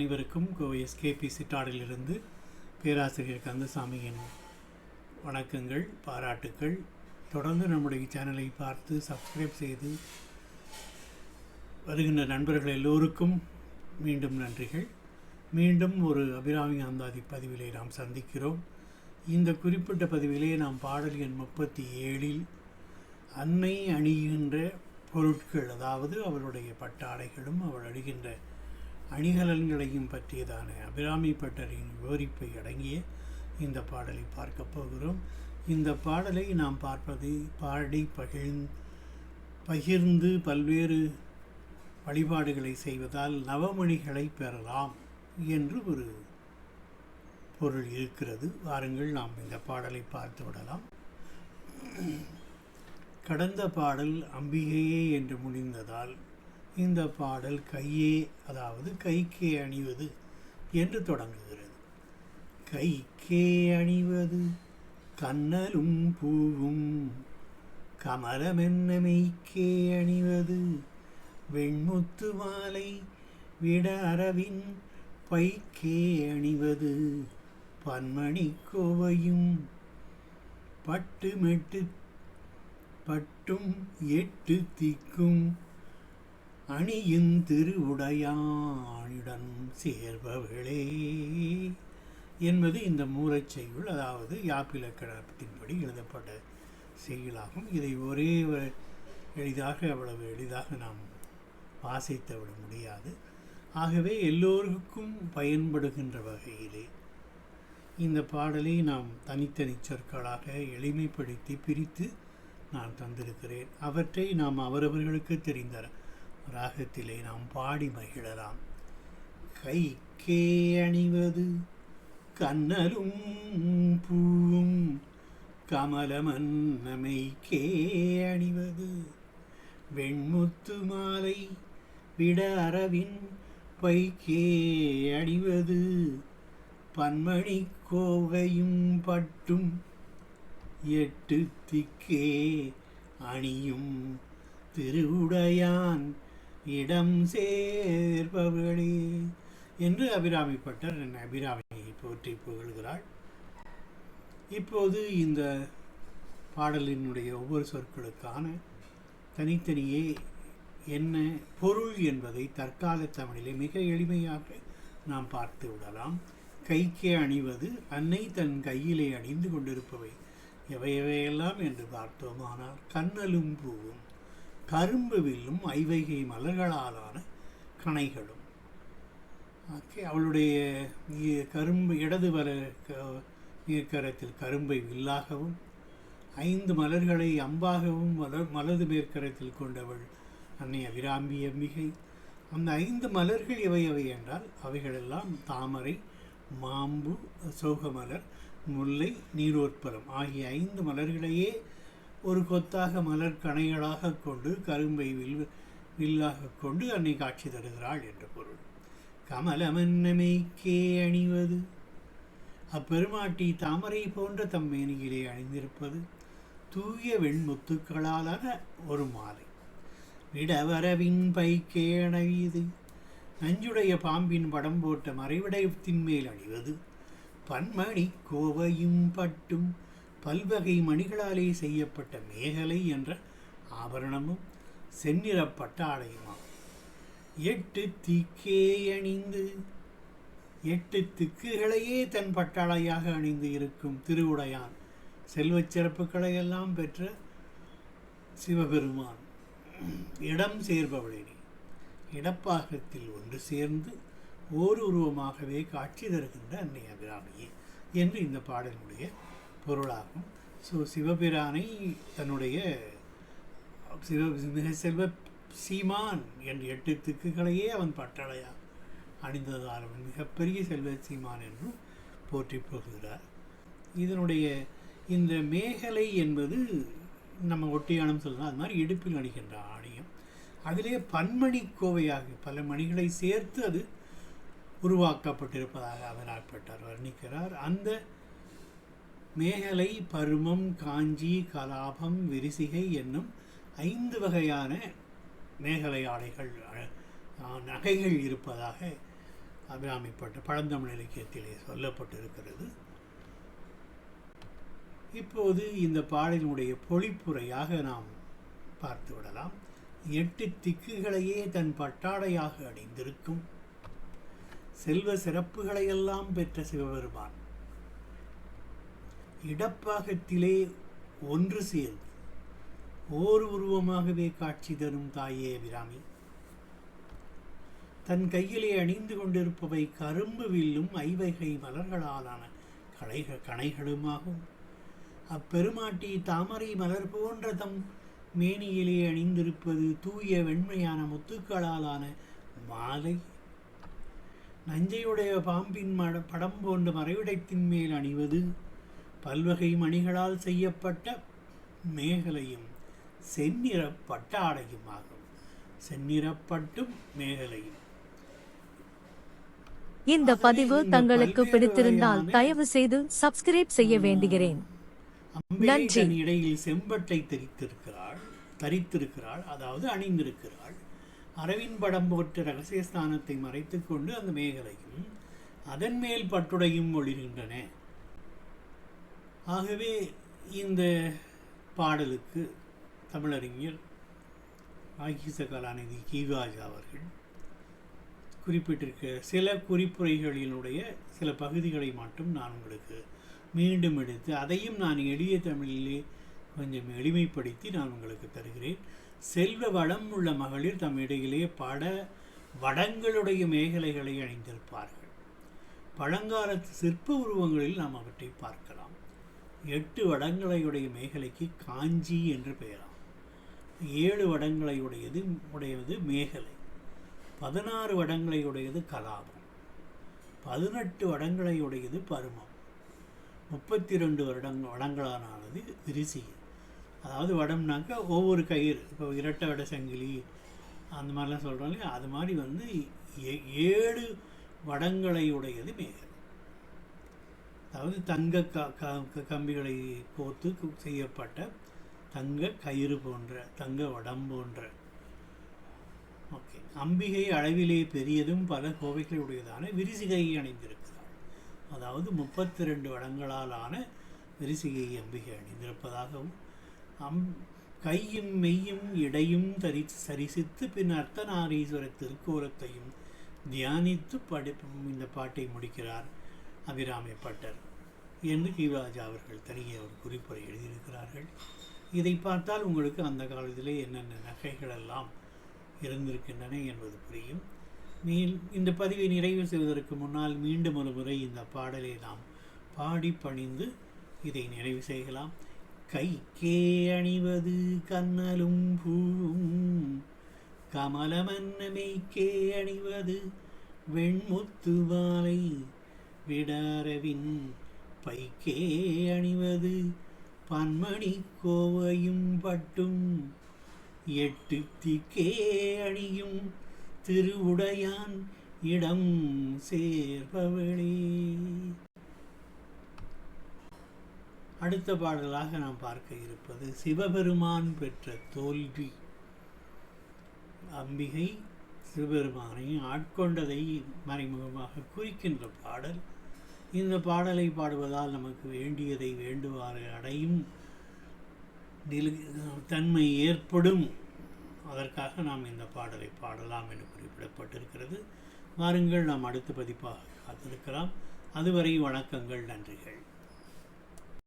அனைவருக்கும் கோவை எஸ்கேபி சிட்டாடிலிருந்து பேராசிரியர் கந்தசாமியின் வணக்கங்கள், பாராட்டுக்கள். தொடர்ந்து நம்முடைய சேனலை பார்த்து சப்ஸ்கிரைப் செய்து வருகின்ற நண்பர்கள் எல்லோருக்கும் மீண்டும் நன்றிகள். மீண்டும் ஒரு அபிராமி அந்தாதி பதிவிலே நாம் சந்திக்கிறோம். இந்த குறிப்பிட்ட பதிவிலே நாம் பாடல் எண் 37 அன்னை அணிகின்ற பொருட்கள், அதாவது அவளுடைய பட்டாடைகளும் அவள் அணிகின்ற அணிகலன்களையும் பற்றியதான அபிராமி பட்டரின் விவரிப்பை அடங்கிய இந்த பாடலை பார்க்க போகிறோம். இந்த பாடலை நாம் பாடி பகிர்ந்து பல்வேறு வழிபாடுகளை செய்வதால் நவமணிகளை பெறலாம் என்று ஒரு பொருள் இருக்கிறது. வாருங்கள், நாம் இந்த பாடலை பார்த்து விடலாம். கடந்த பாடல் அம்பிகையே என்று முடிந்ததால் இந்த பாடல் கையே, அதாவது கைக்கே அணிவது என்று தொடங்குகிறது. கைக்கே அணிவது கண்ணலும் பூவும் கமலமென்னமைக்கே அணிவது வெண்முத்து மாலை விட அரவின் பைக்கே அணிவது பன்மணி கோவையும் பட்டும் 8 திக்கும் அணியின் திருவுடையானிடம் சேர்பவளே என்பது இந்த மூலச்செய்யுள், அதாவது யாப்பிலக்கணத்தின்படி எழுதப்பட்ட செய்யுளாகும். இதை அவ்வளவு எளிதாக நாம் வாசித்து விட முடியாது. ஆகவே எல்லோருக்கும் பயன்படுகின்ற வகையிலே இந்த பாடலை நாம் தனித்தனி சொற்களாக எளிமைப்படுத்தி பிரித்து நான் தந்திருக்கிறேன். அவற்றை நாம் அவரவர்களுக்கு தெரிந்த ராகத்திலே நாம் பாடி மகிழலாம். கைக்கே அணிவது கண்ணலும் பூவும் கமலமன்னமைக்கே அணிவது வெண்முத்து மாலை விட அரவின் பைக்கே அணிவது பன்மணி கோவையும் பட்டும் 8 திக்கே அணியும் திருவுடையான் இடம் சேர்பவளே என்று அபிராமி பட்டர் அபிராமியை போற்றி புகழ்கிறாள். இப்போது இந்த பாடலினுடைய ஒவ்வொரு சொற்களுக்கான தனித்தனியே என்ன பொருள் என்பதை தற்கால தமிழிலே மிக எளிமையாக நாம் பார்த்து விடலாம். கைக்கே அணிவது, அன்னை தன் கையிலே அணிந்து கொண்டிருப்பவை எவையெவையெல்லாம் என்று பார்த்தோமானால் கண்ணலும் பூவும், கரும்பு வில்லும், ஐவைகை மலர்களாலான கணைகளும். அவளுடைய கரும்பு இடது மேற்கரத்தில் கரும்பை வில்லாகவும் 5 மலர்களை அம்பாகவும் வலது மேற்கரத்தில் கொண்டவள் அன்னை அபிராமி அம்பிகை. அந்த 5 மலர்கள் எவை என்றால் அவைகளெல்லாம் தாமரை, மாம்பு, சோகமலர், முல்லை, நீரோற்பலம் ஆகிய 5 மலர்களையே ஒரு கொத்தாக மலர் கணைகளாக கொண்டு கரும்பை வில்லாக கொண்டு அன்னை காட்சி தருகிறாள் என்ற பொருள். கமலமன்னமைக்கே அணிவது, அப்பெருமாட்டி தாமரை போன்ற தம் மேனியிலே அணிந்திருப்பது தூய வெண்முத்துக்களாலான ஒரு மாலை. விடவரவின் பைக்கே அணிவது, நஞ்சுடைய பாம்பின் படம் போட்ட மறைவிடத்தின் மேல் அணிவது பன்மணி கோவையும் பட்டும் பல்வகை மணிகளாலே செய்யப்பட்ட மேகலை என்ற ஆபரணமும் செந்நிறப்பட்ட ஆடையுமாம். 8 திக்கே அணிந்து, 8 திக்குகளையே தன் பட்டாளையாக அணிந்து இருக்கும் திருவுடையான், செல்வச் சிறப்புகளை எல்லாம் பெற்ற சிவபெருமான் இடம் சேர்பவளே, இடப்பாகத்தில் ஒன்று சேர்ந்து ஓர் உருவமாகவே காட்சி தருகின்ற அன்னை அபிராமியே என்று இந்த பாடலுடைய பொருளாகும். சிவபிரானை தன்னுடைய மிக செல்வ சீமான் என்று 8 திக்குகளையே அவன் பட்டளையாக அணிந்ததால் அவன் மிகப்பெரிய செல்வ சீமான் என்றும் போற்றி போகிறார். இதனுடைய இந்த மேகலை என்பது நம்ம ஒட்டியானம் சொல்லலாம், அது மாதிரி இடுப்பில் அணிகின்ற ஆணையம். அதிலே பன்மணி கோவையாக பல மணிகளை சேர்த்து அது உருவாக்கப்பட்டிருப்பதாக அவராற்பட்டார் வர்ணிக்கிறார். அந்த மேகலை பருமம், காஞ்சி, கலாபம், விரிசிகை என்னும் 5 வகையான மேகலை ஆடைகள் நகைகள் இருப்பதாக அபிராமிப்பட்ட பழந்தமிழ் இலக்கியத்திலே சொல்லப்பட்டிருக்கிறது. இப்போது இந்த பாடலினுடைய பொழிப்புரையாக நாம் பார்த்து விடலாம். 8 திக்குகளையே தன் பட்டாடையாக அணிந்திருக்கும் செல்வ சிறப்புகளையெல்லாம் பெற்ற சிவபெருமான் இடப்பாகத்திலே ஒன்று சேர்ந்து ஓர் உருவமாகவே காட்சி தரும் தாயே அபிராமி. தன் கையிலே அணிந்து கொண்டிருப்பவை கரும்பு வில்லும் ஐவகை மலர்களாலான கணைகளுமாகும். அப்பெருமாட்டி தாமரை மலர் போன்ற தம் மேனியிலே அணிந்திருப்பது தூய வெண்மையான முத்துக்களாலான மாலை. நஞ்சையுடைய பாம்பின் படம் போன்ற மறைவிடத்தின் மேல் அணிவது பல்வகை மணிகளால் செய்யப்பட்ட மேகலையும் செந்நிற பட்டாடையும் ஆகும். செந்நிறப்பட்டும் மேகலையும். இந்த பதிவு தங்களுக்கு பிடித்திருந்தால் தயவு செய்து சப்ஸ்கிரைப் செய்ய வேண்டுகிறேன். நன்றி. இடையில் செம்பட்டை தரித்திருக்கிறாள், அதாவது அணிந்திருக்கிறாள். அரவின் படம் போன்ற ரகசியஸ்தானத்தை மறைத்துக் கொண்டு அந்த மேகலையும் அதன் மேல் பட்டுடையும் ஒளிர்கின்றன. ஆகவே இந்த பாடலுக்கு தமிழறிஞர் ஆகிச கலாநிதி கீவாஜா அவர்கள் குறிப்பிட்டிருக்க சில குறிப்புரைகளினுடைய சில பகுதிகளை மட்டும் நான் உங்களுக்கு மீண்டும் எடுத்து அதையும் நான் எளிய தமிழிலே கொஞ்சம் எளிமைப்படுத்தி நான் உங்களுக்கு தருகிறேன். செல்வ வளம் உள்ள மகளிர் தம் இடையிலே பட வடங்களுடைய மேகலைகளை அணிந்திருப்பார்கள். பழங்காலத்து சிற்ப உருவங்களில் நாம் அவற்றை பார்க்கலாம். 8 வடங்களையுடைய மேகலைக்கு காஞ்சி என்று பெயராம். 7 வடங்களையுடையது மேகலை. 16 வடங்களையுடையது கலாபம். 18 வடங்களையுடையது பருமம். 32 வடங்களானது விரிசிகை. அதாவது வடம்னாக்க ஒவ்வொரு கயிறு, இப்போ இரட்டை வட சங்கிலி அந்த மாதிரிலாம் சொல்கிறோம் இல்லையா, அது மாதிரி 7 வடங்களையுடையது மேகலை. அதாவது தங்க கம்பிகளை கோர்த்து செய்யப்பட்ட தங்க கயிறு போன்ற தங்க வடம் போன்ற. ஓகே. அம்பிகை அளவிலே பெரியதும் பல கோவைகளுடையதான விரிசிகையை அணிந்திருக்கிறாள். அதாவது 32 வடங்களாலான விரிசிகையை அம்பிகை அணிந்திருப்பதாகவும் கையும் மெய்யும் இடையும் சரிசித்து பின் அர்த்தநாரீஸ்வர திருக்கோலத்தையும் தியானித்து இந்த பாட்டை முடிக்கிறார் அபிராமிப்பட்டர் என்று கீவாஜா அவர்கள் தனியே ஒரு குறிப்புரை எழுதியிருக்கிறார்கள். இதை பார்த்தால் உங்களுக்கு அந்த காலத்திலே என்னென்ன நகைகளெல்லாம் இருந்திருக்கின்றன என்பது புரியும். இந்த பதிவை நிறைவு செய்வதற்கு முன்னால் மீண்டும் ஒரு முறை இந்த பாடலை நாம் பாடி பணிந்து இதை நிறைவு செய்யலாம். கைக்கே அணிவது கண்ணலும் பூவும் கமலமன்னமைக்கே அணிவது வெண்முத்து வாலை விடாரவின் பைக்கே அணிவது பன்மணி கோவையும் பட்டும் 8 திக்கே அணியும் திருவுடையான் இடம் சேர்பவளே. அடுத்த பாடலாக நாம் பார்க்க இருப்பது சிவபெருமான் பெற்ற தோல்வி. அம்பிகை சிவபெருமானை ஆட்கொண்டதை மறைமுகமாக குறிக்கின்ற பாடல். இந்த பாடலை பாடுவதால் நமக்கு வேண்டியதை வேண்டுவாறு அடையும் தன்மை ஏற்படும். அதற்காக நாம் இந்த பாடலை பாடலாம் என்று குறிப்பிடப்பட்டிருக்கிறது. வாருங்கள், நாம் அடுத்த பதிப்பாக காத்திருக்கலாம். அதுவரை வணக்கங்கள், நன்றிகள்.